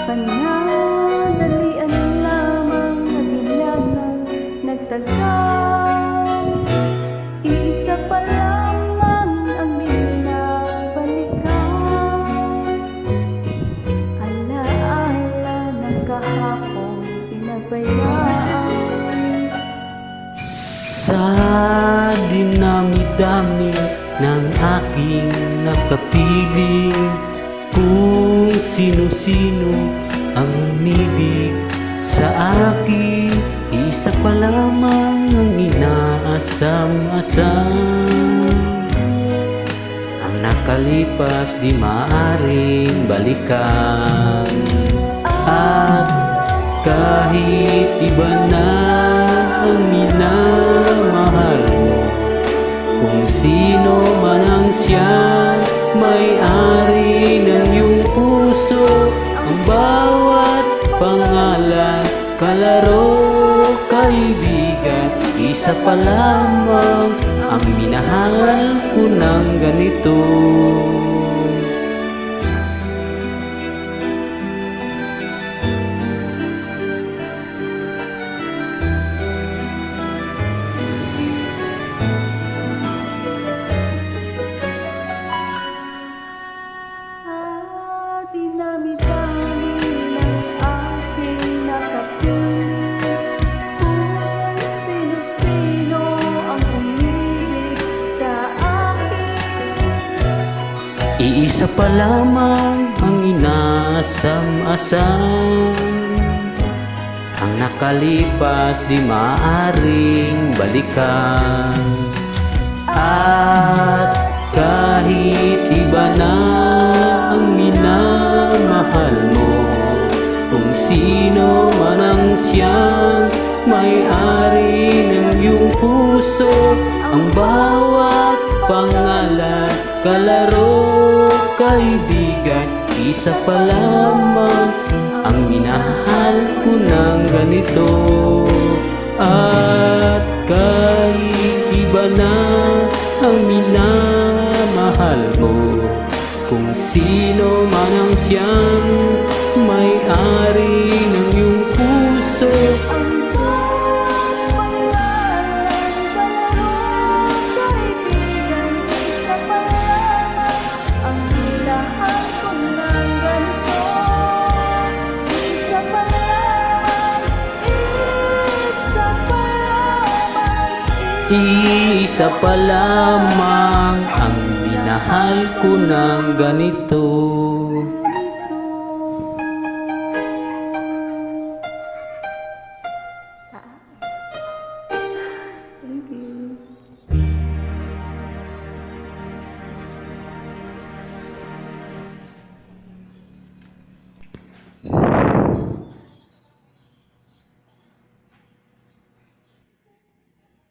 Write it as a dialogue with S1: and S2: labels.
S1: Pananalian lamang at ilangang nagtagal. Isa pa lamang ang binabalikan. Alaala ng kahapon pinabayaan.
S2: Sa dinami-dami ng aking nakapiling, kung sino-sino ang umibig sa akin, isa pa lamang ang inaasam-asam. Ang nakalipas di maaaring balikan, at kahit iba na ang minamahal mo, kung sino man ang siyang may-ari ng iyong puso, ang bawat pangalan, kalaro, kaibigan, isa pa lamang ang minahal ko ng ganito.
S1: Dinami-dami ng aking nakapiling, kung sino-sino ang umibig sa akin.
S2: Iisa pa lamang ang inaasam-asam, ang nakalipas di maaaring balikan. At kahit iba na ang minamahal mo, kung sino man ang siyang may-ari ng iyong puso, ang bawat pangalan, kalaro, kaibigan, isa pa lamang ang minahal ko ng ganito. At kahit iba na ang minamahal mo, kung sino man ang siyang may-ari ng iyong puso,
S1: Ang bawat pangalan, kalaro, kaibigan, isa pa lamang ang minahal ko ng ganito. Isa pa lamang,
S2: isa pa lamang ang minahal ko ng ganito.